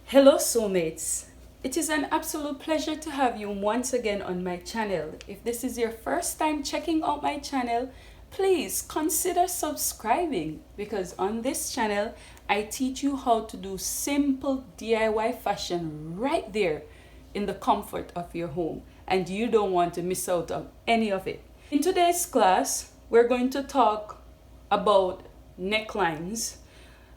Hello soulmates, it is an absolute pleasure to have you once again on my channel. If this is your first time checking out my channel, please consider subscribing because on this channel I teach you how to do simple DIY fashion right there in the comfort of your home, and you don't want to miss out on any of it. In today's class, we're going to talk about necklines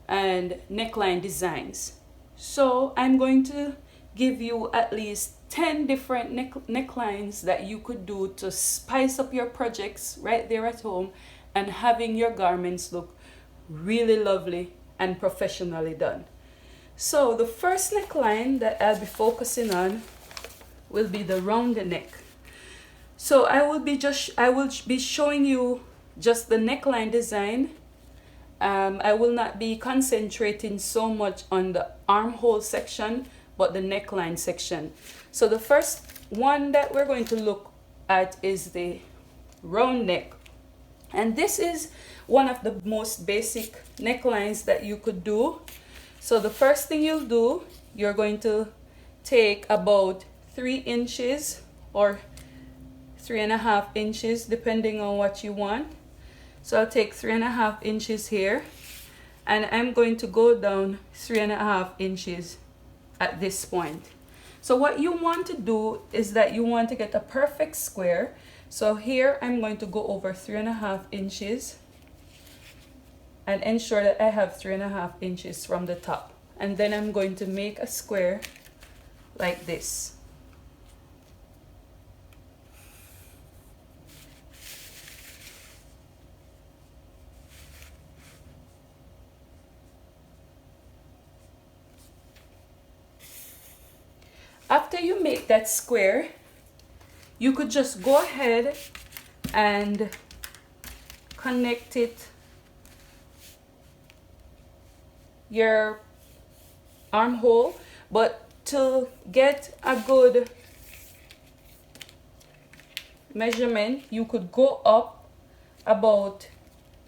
and neckline designs. So I'm going to give you at least 10 different necklines that you could do to spice up your projects right there at home and having your garments look really lovely and professionally done. So the first neckline that I'll be focusing on will be the round neck. So I will be showing you just the neckline design. I will not be concentrating so much on the armhole section, but the neckline section. So the first one that we're going to look at is the round neck. And this is one of the most basic necklines that you could do. So the first thing you'll do, you're going to take about 3 inches or 3.5 inches, depending on what you want. So I'll take 3.5 inches here, and I'm going to go down 3.5 inches at this point. So what you want to do is that you want to get a perfect square. So here I'm going to go over 3.5 inches and ensure that I have 3.5 inches from the top. And then I'm going to make a square like this. After you make that square, you could just go ahead and connect it, your armhole, but to get a good measurement, you could go up about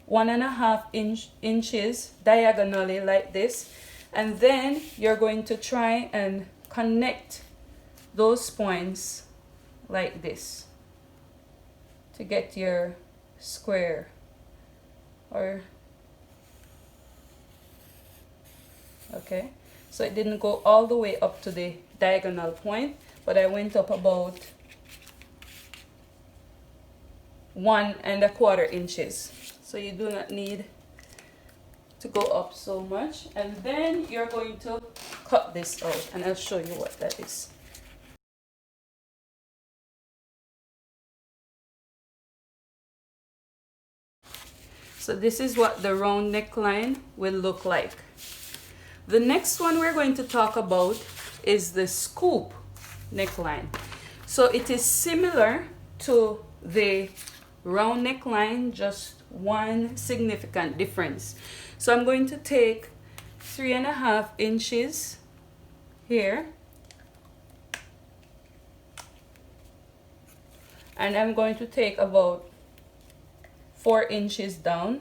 1.5 inches diagonally like this, and then you're going to try and connect those points like this to get your square. Or okay, so it didn't go all the way up to the diagonal point, but I went up about 1.25 inches. So you do not need to go up so much. And then you're going to cut this out, and I'll show you what that is. So this is what the round neckline will look like. The next one we're going to talk about is the scoop neckline. So it is similar to the round neckline, just one significant difference. So I'm going to take 3.5 inches here, and I'm going to take about 4 inches down.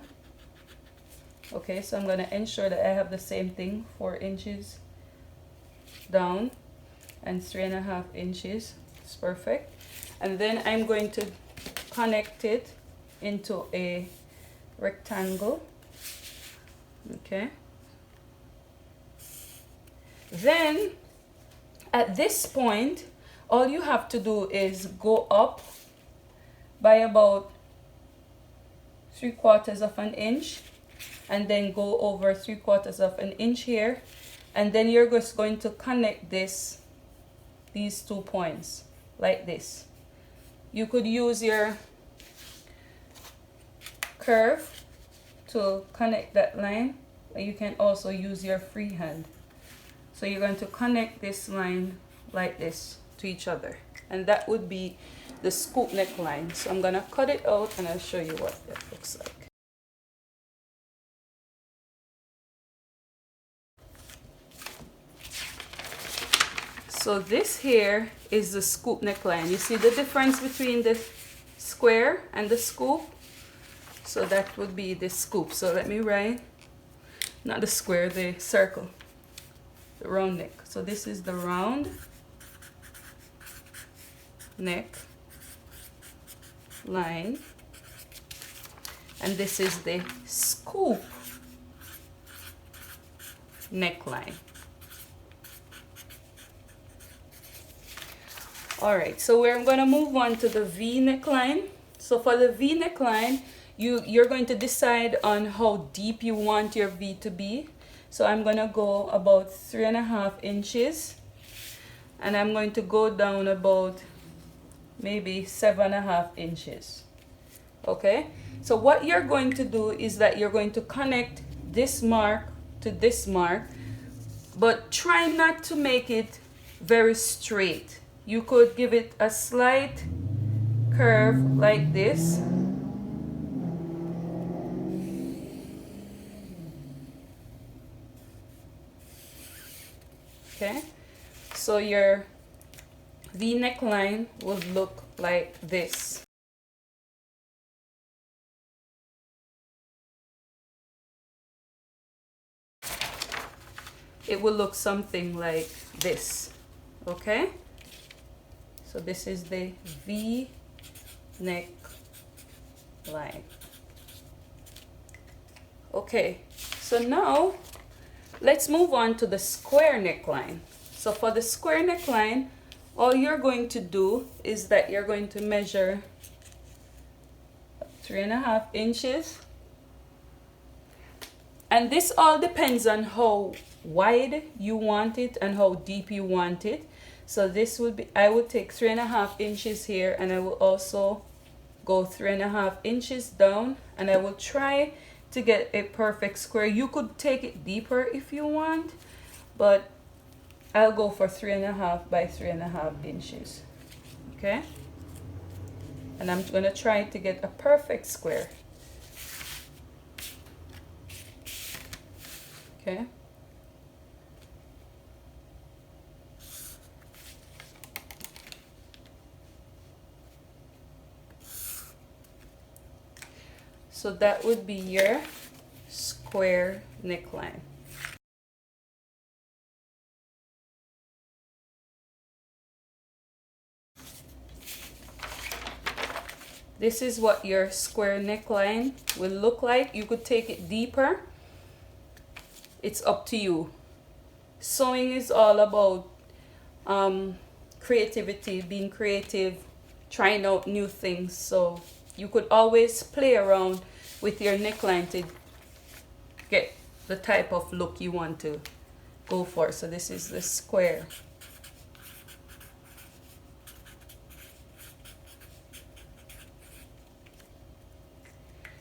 Okay, so I'm going to ensure that I have the same thing, 4 inches down and 3.5 inches. It's perfect. And then I'm going to connect it into a rectangle. Okay, then at this point all you have to do is go up by about 3/4 inch, and then go over 3/4 inch here, and then you're just going to connect these 2 points like this. You could use your curve to connect that line, or you can also use your free hand. So you're going to connect this line like this to each other, and that would be the scoop neckline. So I'm gonna cut it out and I'll show you what that looks like. So this here is the scoop neckline. You see the difference between the square and the scoop? So that would be the scoop. So let me write, not the square, the circle, the round neck. So this is the round neck line, and this is the scoop neckline. All right, so we're going to move on to the V neckline. So for the V neckline, you're going to decide on how deep you want your V to be. So I'm going to go about 3.5 inches, and I'm going to go down about maybe 7.5 inches. Okay, so what you're going to do is that you're going to connect this mark to this mark, but try not to make it very straight. You could give it a slight curve like this. Okay, so your V neckline would look like this. It will look something like this. Okay, so this is the V neckline. Okay, so now let's move on to the square neckline. So for the square neckline, all you're going to do is that you're going to measure 3.5 inches. And this all depends on how wide you want it and how deep you want it. So this would be, I would take 3.5 inches here, and I will also go 3.5 inches down, and I will try to get a perfect square. You could take it deeper if you want, but I'll go for 3.5 by 3.5 inches. Okay, and I'm gonna try to get a perfect square. Okay, so that would be your square neckline. This is what your square neckline will look like. You could take it deeper. It's up to you. Sewing is all about creativity, being creative, trying out new things. So you could always play around with your neckline to get the type of look you want to go for. So this is the square.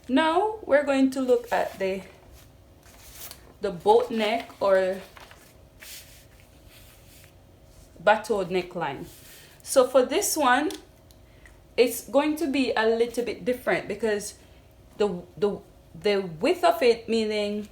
Now we're going to look at the boat neck or Bateau neckline. So for this one, it's going to be a little bit different because the width of it, meaning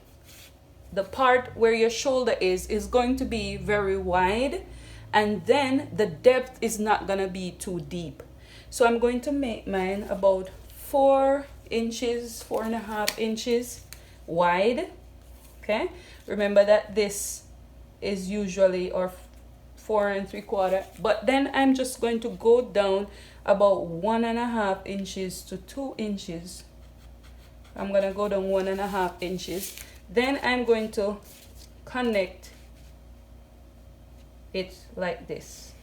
the part where your shoulder is going to be very wide, and then the depth is not gonna be too deep. So I'm going to make mine about 4 inches, 4.5 inches wide. Okay, remember that this is usually or 4 3/4, but then I'm just going to go down about 1.5 inches to 2 inches. I'm gonna go down 1.5 inches. Then I'm going to connect it like this.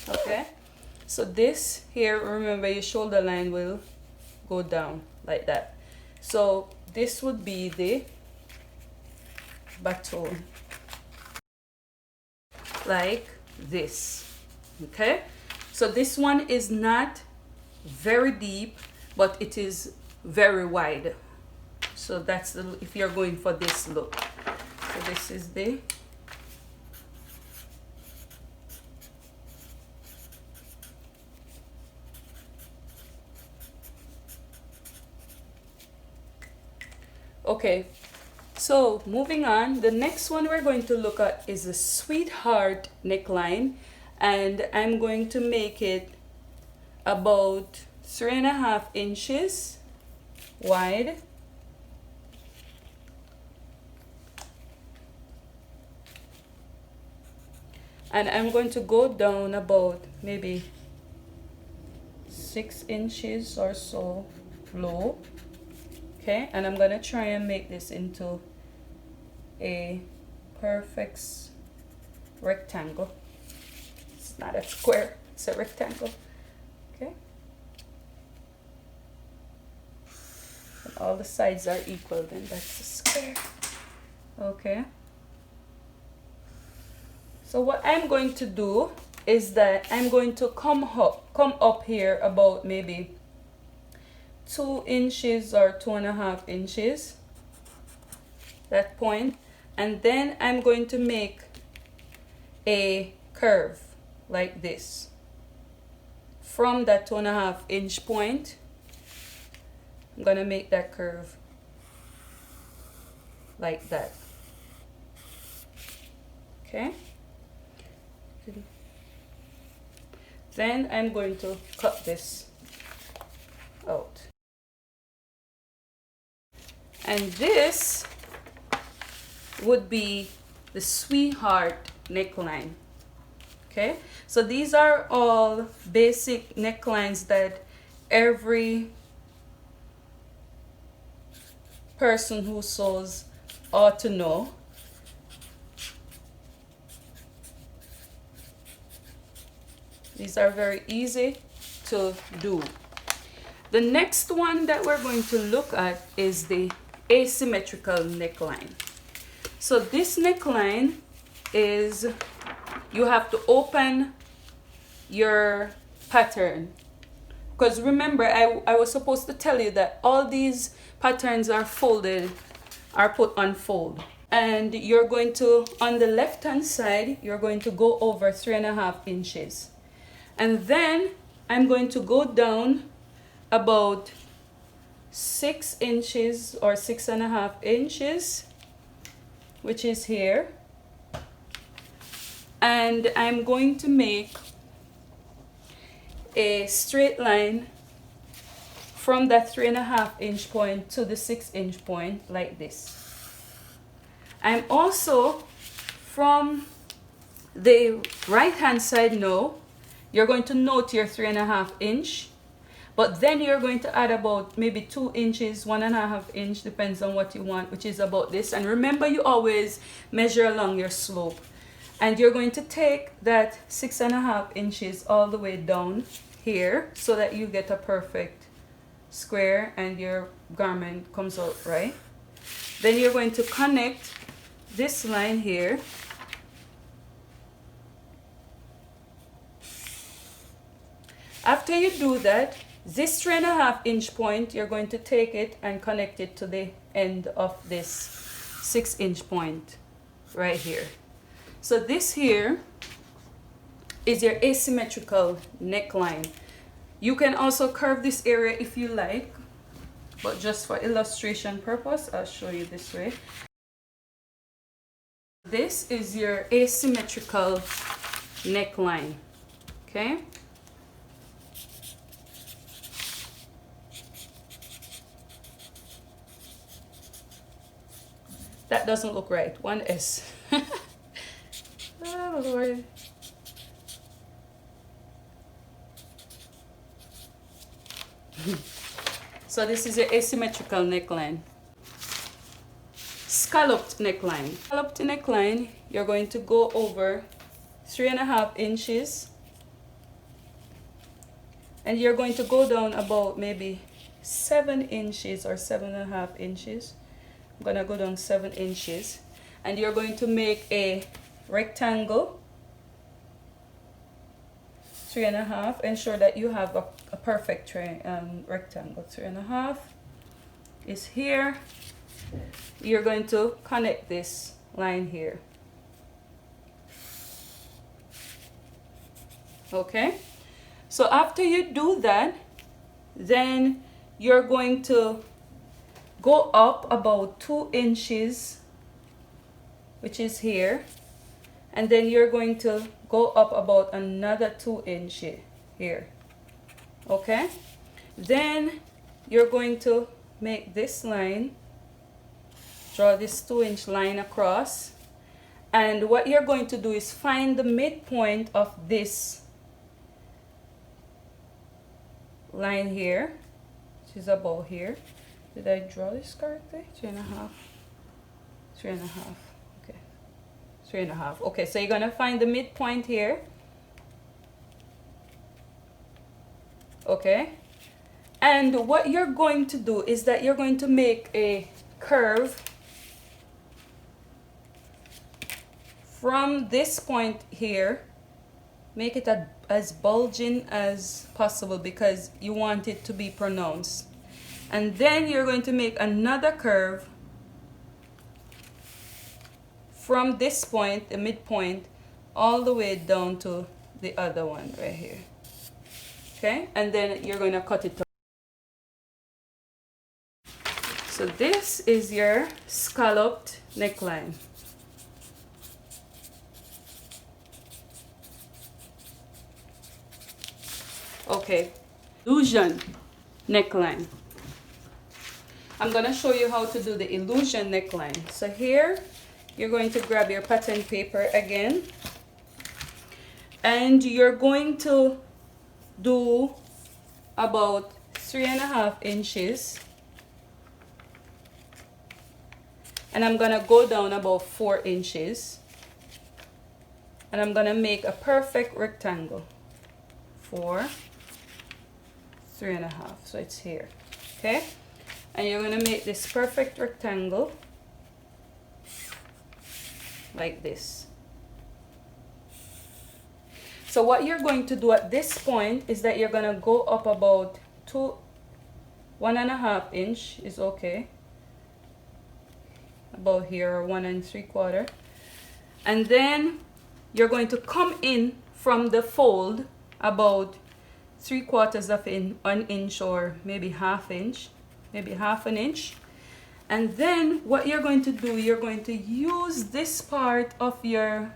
Okay, so this here, remember your shoulder line will go down like that. So this would be the Bateau, like this. Okay, so this one is not very deep, but it is very wide. So that's the, if you're going for this look. So this is the okay. So moving on, the next one we're going to look at is a sweetheart neckline, and I'm going to make it about 3.5 inches wide. and I'm going to go down about maybe 6 inches or so low. Okay, and I'm gonna try and make this into a perfect rectangle. It's not a square, it's a rectangle. Okay, and all the sides are equal, then that's a square. Okay, so what I'm going to do is that I'm going to come up here about maybe 2 inches or 2.5 inches, that point, and then I'm going to make a curve like this from that 2.5 inch point. I'm gonna make that curve like that. Okay, then I'm going to cut this out. And this would be the Sweetheart neckline. Okay, so these are all basic necklines that every person who sews ought to know. These are very easy to do. The next one that we're going to look at is the asymmetrical neckline. So this neckline is, you have to open your pattern, because remember I was supposed to tell you that all these patterns are folded, are put on fold, and you're going to, on the left hand side, you're going to go over 3.5 inches, and then I'm going to go down about 6 inches or 6.5 inches, which is here, and I'm going to make a straight line from that 3.5 inch point to the 6 inch point like this. I'm also, from the right hand side now, you're going to note your 3.5 inch, but then you're going to add about maybe 2 inches, 1.5 inch, depends on what you want, which is about this. And remember, you always measure along your slope, and you're going to take that 6.5 inches all the way down here so that you get a perfect square and your garment comes out right. Then you're going to connect this line here, after you do that, this 3.5 inch point, you're going to take it and connect it to the end of this 6 inch point right here. So this here is your asymmetrical neckline. You can also curve this area if you like, but just for illustration purpose, I'll show you this way. This is your asymmetrical neckline. Okay, that doesn't look right. One S. Oh Lord. So this is your asymmetrical neckline. Scalloped neckline. Scalloped neckline, you're going to go over 3.5 inches, and you're going to go down about maybe 7 inches or 7.5 inches. I'm gonna go down 7 inches, and you're going to make a rectangle, 3.5. Ensure that you have a perfect rectangle. 3.5 is here. You're going to connect this line here. Okay, so after you do that, then you're going to go up about 2 inches, which is here, and then you're going to go up about another 2 inches here. Okay, then you're going to make this line, draw this 2 inch line across, And what you're going to do is find the midpoint of this line here, which is about here. Did I draw this correctly? 3.5. 3.5. Okay. 3.5. Okay, so you're gonna find the midpoint here. Okay. And what you're going to do is that you're going to make a curve from this point here. Make it as bulging as possible because you want it to be pronounced. And then you're going to make another curve from this point, the midpoint, all the way down to the other one right here. Okay, and then you're going to cut it off. So this is your scalloped neckline. Okay, illusion neckline. I'm going to show you how to do the illusion neckline. So here, you're going to grab your pattern paper again. And you're going to do about 3.5 inches. And I'm going to go down about 4 inches. And I'm going to make a perfect rectangle. 4, 3.5. So it's here. Okay? And you're going to make this perfect rectangle like this. So what you're going to do at this point is that you're going to go up about 1.5 inch is okay. About here, 1 3/4. And then you're going to come in from the fold about 3/4 of an inch or maybe half inch. Maybe half an inch. And then what you're going to do, you're going to use this part of your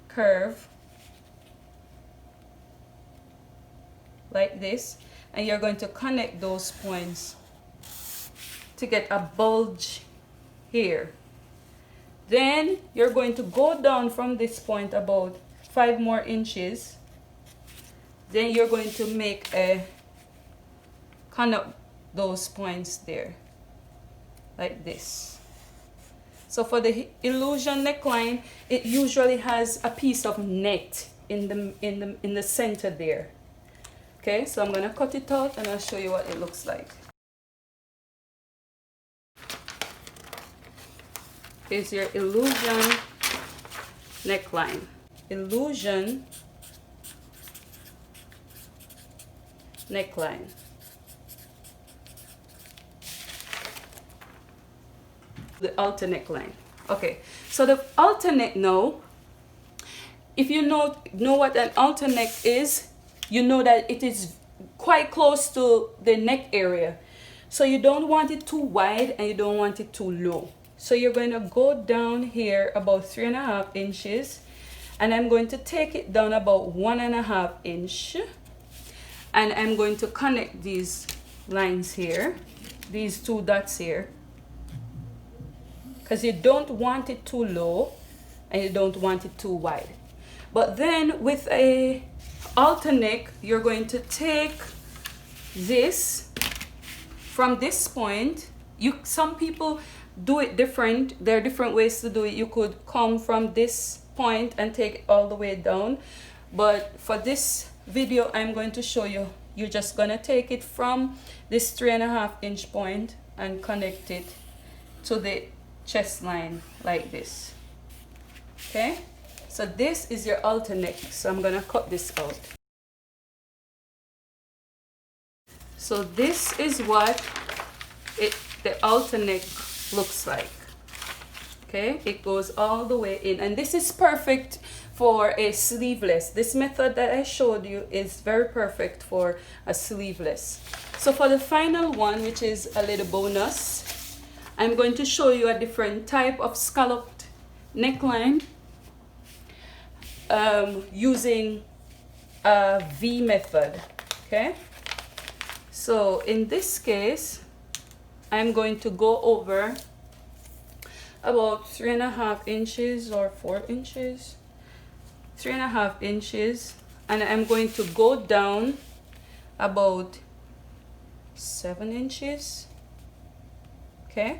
curve like this, and you're going to connect those points to get a bulge here. Then you're going to go down from this point about 5 more inches. Then you're going to make a connect those points there like this. So for the illusion neckline, it usually has a piece of net in the center there. Okay, so I'm gonna cut it out and I'll show you what it looks like. Here's your illusion neckline. Illusion neckline. The Halter neckline. Okay, so the Halter neck now, if you know what an Halter neck is, you know that it is quite close to the neck area. So you don't want it too wide and you don't want it too low. So you're going to go down here about 3.5 inches, and I'm going to take it down about 1.5 inch, and I'm going to connect these lines here, these 2 dots here, because you don't want it too low and you don't want it too wide. But then with a Halter neck, you're going to take this from this point. Some people do it different. There are different ways to do it. You could come from this point and take it all the way down, but for this video I'm going to show you, you're just gonna take it from this 3.5 inch point and connect it to the chest line like this. Okay, so this is your Halter neck. So I'm gonna cut this out. So this is what the Halter neck looks like. Okay, it goes all the way in, and this is perfect for a sleeveless. This method that I showed you is very perfect for a sleeveless. So for the final one, which is a little bonus, I'm going to show you a different type of scalloped neckline using a V method. Okay, so in this case I'm going to go over about 3.5 inches or 4 inches, 3.5 inches, and I'm going to go down about 7 inches. Okay,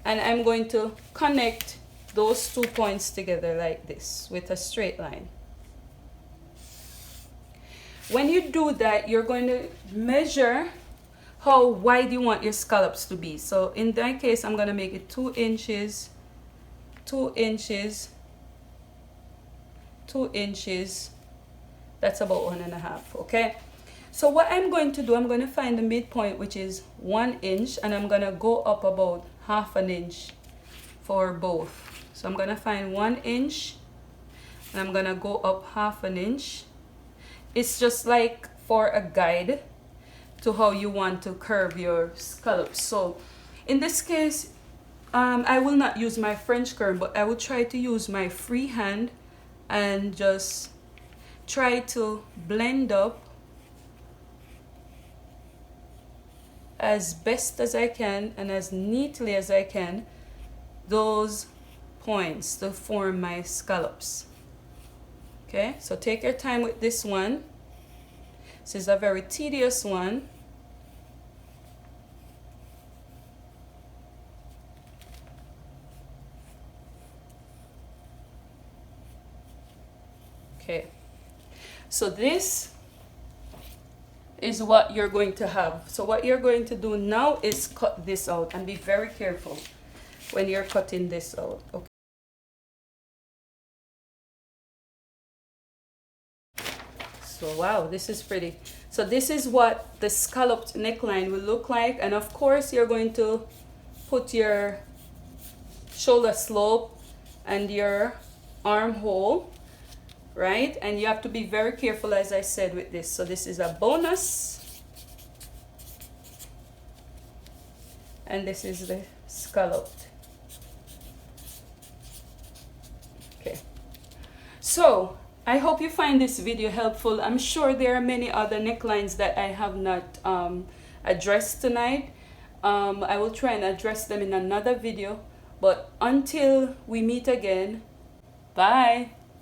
and I'm going to connect those 2 points together like this with a straight line. When you do that, you're going to measure how wide you want your scallops to be. So in that case, I'm going to make it 2 inches, 2 inches, 2 inches. That's about 1.5. Okay, so what I'm going to do, I'm going to find the midpoint, which is 1 inch, and I'm going to go up about 1/2 inch for both. So I'm going to find 1 inch and I'm going to go up 1/2 inch. It's just like for a guide to how you want to curve your scallops. So in this case, I will not use my French curve, but I will try to use my free hand and just try to blend up as best as I can and as neatly as I can those points to form my scallops. Okay, so take your time with this one. This is a very tedious one. Okay, so this is what you're going to have. So what you're going to do now is cut this out, and be very careful when you're cutting this out. Okay. So wow, this is pretty. So this is what the scalloped neckline will look like, and of course you're going to put your shoulder slope and your armhole, right? And you have to be very careful, as I said, with this. So this is a bonus, and this is the scalloped. Okay, so I hope you find this video helpful. I'm sure there are many other necklines that I have not addressed tonight. I will try and address them in another video, but until we meet again, bye.